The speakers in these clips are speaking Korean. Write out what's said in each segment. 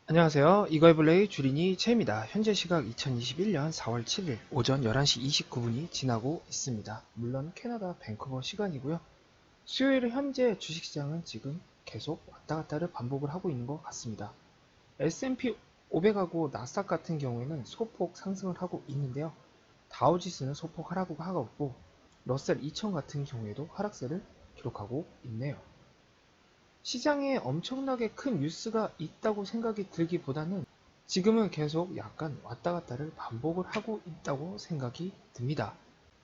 안녕하세요. 이거해볼레이 주린이 채입니다. 현재 시각 2021년 4월 7일 오전 11시 29분이 지나고 있습니다. 물론 캐나다 밴쿠버 시간이고요. 수요일 현재 주식시장은 지금 계속 왔다 갔다를 반복을 하고 있는 것 같습니다. S&P 500하고 나스닥 같은 경우에는 소폭 상승을 하고 있는데요. 다우지수는 소폭 하락을 하고 있고 러셀 2000 같은 경우에도 하락세를 기록하고 있네요. 시장에 엄청나게 큰 뉴스가 있다고 생각이 들기보다는 지금은 계속 약간 왔다 갔다를 반복을 하고 있다고 생각이 듭니다.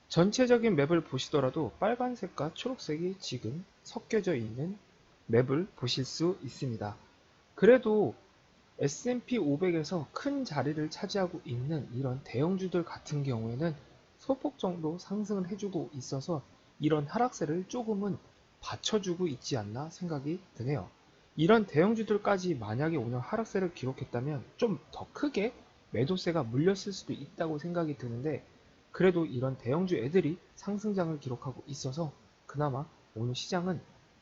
전체적인 맵을 보시더라도 빨간색과 초록색이 지금 섞여져 있는 맵을 보실 수 있습니다. 그래도 S&P 500에서 큰 자리를 차지하고 있는 이런 대형주들 같은 경우에는 소폭 정도 상승을 해주고 있어서 이런 하락세를 조금은 받쳐주고 있지 않나 생각이 드네요. 이런 대형주들까지 만약에 오늘 하락세를 기록했다면 좀 더 크게 매도세가 물렸을 수도 있다고 생각이 드는데 그래도 이런 대형주 애들이 상승장을 기록하고 있어서 그나마 오늘 시장은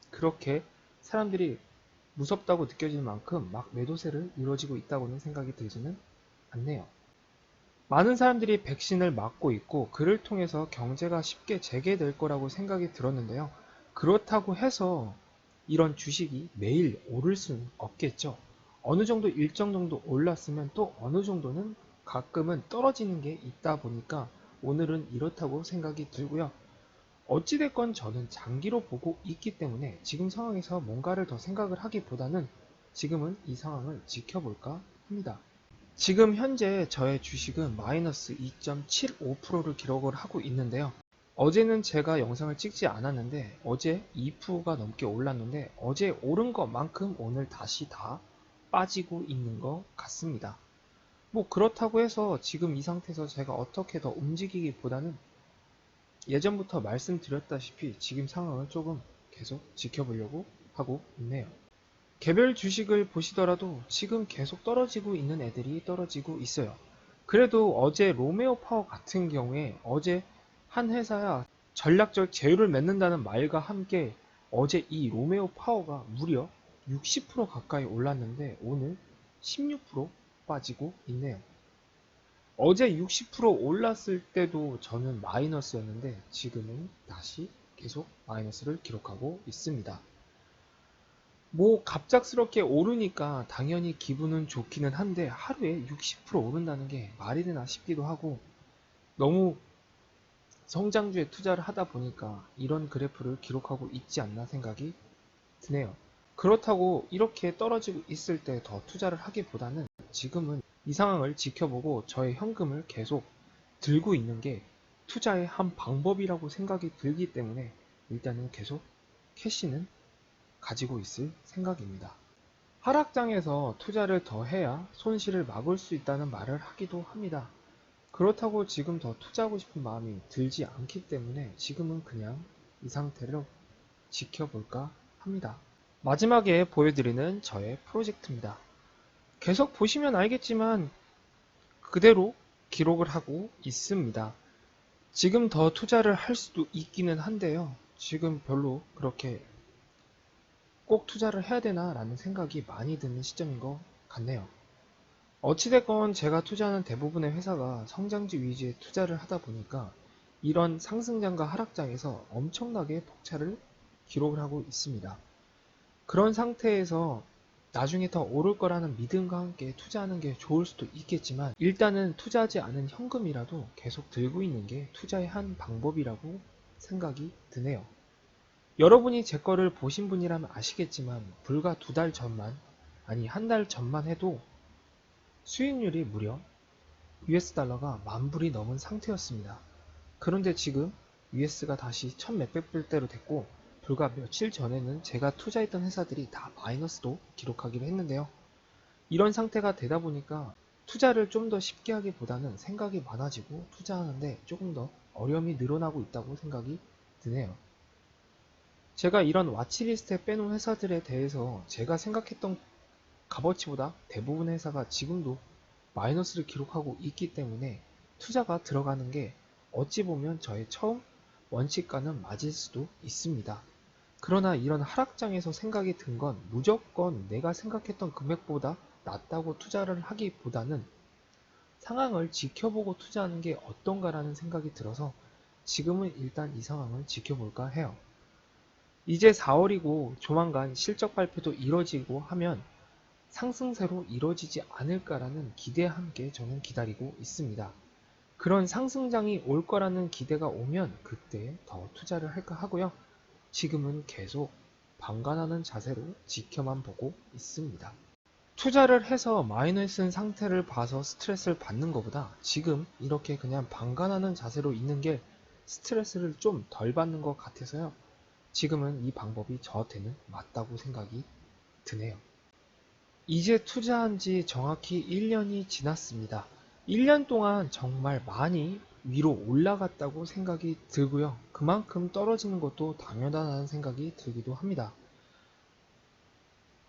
그렇게 사람들이 무섭다고 느껴질 만큼 막 매도세를 이루어지고 있다고는 생각이 들지는 않네요. 많은 사람들이 백신을 맞고 있고 그를 통해서 경제가 쉽게 재개될 거라고 생각이 들었는데요. 그렇다고 해서 이런 주식이 매일 오를 수는 없겠죠. 어느 정도 일정 정도 올랐으면 또 어느 정도는 가끔은 떨어지는 게 있다 보니까 오늘은 이렇다고 생각이 들고요. 어찌됐건 저는 장기로 보고 있기 때문에 지금 상황에서 뭔가를 더 생각을 하기보다는 지금은 이 상황을 지켜볼까 합니다. 지금 현재 저의 주식은 마이너스 2.75%를 기록을 하고 있는데요. 어제는 제가 영상을 찍지 않았는데 어제 2%가 넘게 올랐는데 어제 오른 것만큼 오늘 다시 다 빠지고 있는 것 같습니다. 뭐 그렇다고 해서 지금 이 상태에서 제가 어떻게 더 움직이기보다는 예전부터 말씀드렸다시피 지금 상황을 조금 계속 지켜보려고 하고 있네요. 개별 주식을 보시더라도 지금 계속 떨어지고 있는 애들이 떨어지고 있어요. 그래도 어제 로메오 파워 같은 경우에 어제 한 회사야 전략적 제휴를 맺는다는 말과 함께 어제 이 로메오 파워가 무려 60% 가까이 올랐는데 오늘 16% 빠지고 있네요. 어제 60% 올랐을 때도 저는 마이너스였는데 지금은 다시 계속 마이너스를 기록하고 있습니다. 뭐 갑작스럽게 오르니까 당연히 기분은 좋기는 한데 하루에 60% 오른다는 게 말이 되나 싶기도 하고 너무 성장주에 투자를 하다 보니까 이런 그래프를 기록하고 있지 않나 생각이 드네요. 그렇다고 이렇게 떨어지고 있을 때 더 투자를 하기보다는 지금은 이 상황을 지켜보고 저의 현금을 계속 들고 있는 게 투자의 한 방법이라고 생각이 들기 때문에 일단은 계속 캐시는 가지고 있을 생각입니다. 하락장에서 투자를 더 해야 손실을 막을 수 있다는 말을 하기도 합니다. 그렇다고 지금 더 투자하고 싶은 마음이 들지 않기 때문에 지금은 그냥 이 상태를 지켜볼까 합니다. 마지막에 보여드리는 저의 프로젝트입니다. 계속 보시면 알겠지만 그대로 기록을 하고 있습니다. 지금 더 투자를 할 수도 있기는 한데요. 지금 별로 그렇게 꼭 투자를 해야 되나 라는 생각이 많이 드는 시점인 것 같네요. 어찌됐건 제가 투자하는 대부분의 회사가 성장지 위주의 투자를 하다 보니까 이런 상승장과 하락장에서 엄청나게 폭차를 기록을 하고 있습니다. 그런 상태에서 나중에 더 오를 거라는 믿음과 함께 투자하는 게 좋을 수도 있겠지만 일단은 투자하지 않은 현금이라도 계속 들고 있는 게 투자의 한 방법이라고 생각이 드네요. 여러분이 제 거를 보신 분이라면 아시겠지만 불과 2달 전만 아니 한 달 전만 해도 수익률이 무려 US 달러가 10,000불이 넘은 상태였습니다. 그런데 지금 US가 다시 1000몇백 불대로 됐고 불과 며칠 전에는 제가 투자했던 회사들이 다 마이너스도 기록하기로 했는데요. 이런 상태가 되다 보니까 투자를 좀 더 쉽게 하기보다는 생각이 많아지고 투자하는데 조금 더 어려움이 늘어나고 있다고 생각이 드네요. 제가 이런 와치리스트에 빼놓은 회사들에 대해서 제가 생각했던 값어치보다 대부분의 회사가 지금도 마이너스를 기록하고 있기 때문에 투자가 들어가는 게 어찌 보면 저의 처음 원칙과는 맞을 수도 있습니다. 그러나 이런 하락장에서 생각이 든 건 무조건 내가 생각했던 금액보다 낫다고 투자를 하기보다는 상황을 지켜보고 투자하는 게 어떤가라는 생각이 들어서 지금은 일단 이 상황을 지켜볼까 해요. 이제 4월이고 조만간 실적 발표도 이뤄지고 하면 상승세로 이뤄지지 않을까라는 기대와 함께 저는 기다리고 있습니다. 그런 상승장이 올 거라는 기대가 오면 그때 더 투자를 할까 하고요. 지금은 계속 방관하는 자세로 지켜만 보고 있습니다. 투자를 해서 마이너에 쓴 상태를 봐서 스트레스를 받는 것보다 지금 이렇게 그냥 방관하는 자세로 있는 게 스트레스를 좀 덜 받는 것 같아서요. 지금은 이 방법이 저한테는 맞다고 생각이 드네요. 이제 투자한 지 정확히 1년이 지났습니다. 1년 동안 정말 많이 위로 올라갔다고 생각이 들고요. 그만큼 떨어지는 것도 당연하다는 생각이 들기도 합니다.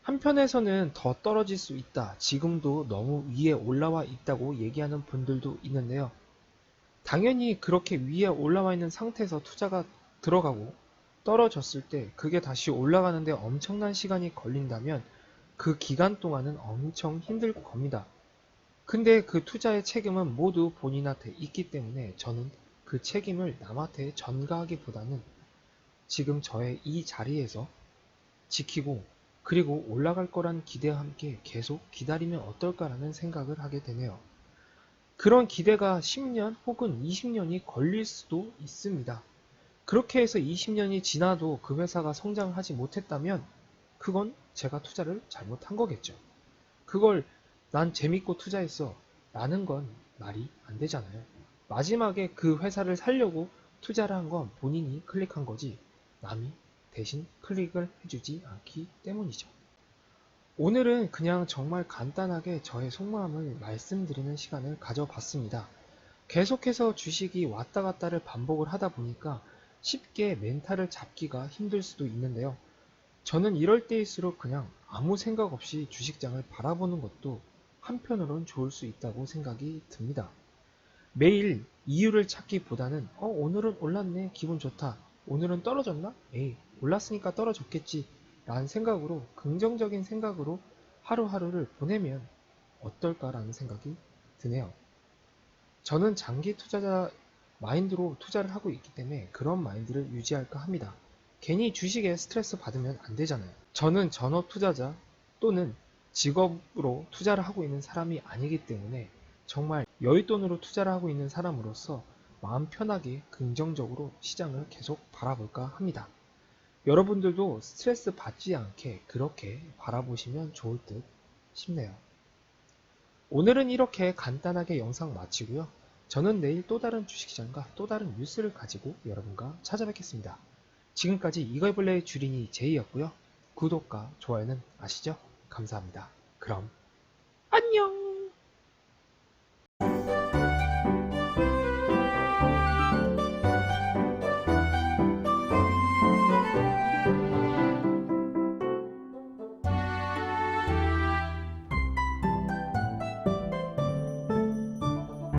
한편에서는 더 떨어질 수 있다. 지금도 너무 위에 올라와 있다고 얘기하는 분들도 있는데요. 당연히 그렇게 위에 올라와 있는 상태에서 투자가 들어가고 떨어졌을 때 그게 다시 올라가는데 엄청난 시간이 걸린다면 그 기간 동안은 엄청 힘들 겁니다. 근데 그 투자의 책임은 모두 본인한테 있기 때문에 저는 그 책임을 남한테 전가하기보다는 지금 저의 이 자리에서 지키고 그리고 올라갈 거란 기대와 함께 계속 기다리면 어떨까라는 생각을 하게 되네요. 그런 기대가 10년 혹은 20년이 걸릴 수도 있습니다. 그렇게 해서 20년이 지나도 그 회사가 성장하지 못했다면 그건 제가 투자를 잘못한 거겠죠. 그걸 난 재밌고 투자했어 라는 건 말이 안 되잖아요. 마지막에 그 회사를 살려고 투자를 한 건 본인이 클릭한 거지 남이 대신 클릭을 해주지 않기 때문이죠. 오늘은 그냥 정말 간단하게 저의 속마음을 말씀드리는 시간을 가져봤습니다. 계속해서 주식이 왔다 갔다를 반복을 하다 보니까 쉽게 멘탈을 잡기가 힘들 수도 있는데요. 저는 이럴 때일수록 그냥 아무 생각 없이 주식장을 바라보는 것도 한편으론 좋을 수 있다고 생각이 듭니다. 매일 이유를 찾기보다는 오늘은 올랐네 기분 좋다. 오늘은 떨어졌나? 에이 올랐으니까 떨어졌겠지 라는 생각으로 긍정적인 생각으로 하루하루를 보내면 어떨까라는 생각이 드네요. 저는 장기 투자자 마인드로 투자를 하고 있기 때문에 그런 마인드를 유지할까 합니다. 괜히 주식에 스트레스 받으면 안 되잖아요. 저는 전업 투자자 또는 직업으로 투자를 하고 있는 사람이 아니기 때문에 정말 여윳돈으로 투자를 하고 있는 사람으로서 마음 편하게 긍정적으로 시장을 계속 바라볼까 합니다. 여러분들도 스트레스 받지 않게 그렇게 바라보시면 좋을 듯 싶네요. 오늘은 이렇게 간단하게 영상 마치고요. 저는 내일 또 다른 주식시장과 또 다른 뉴스를 가지고 여러분과 찾아뵙겠습니다. 지금까지 이거이블레의 주린이 제이였고요. 구독과 좋아요는 아시죠? 감사합니다. 그럼 안녕!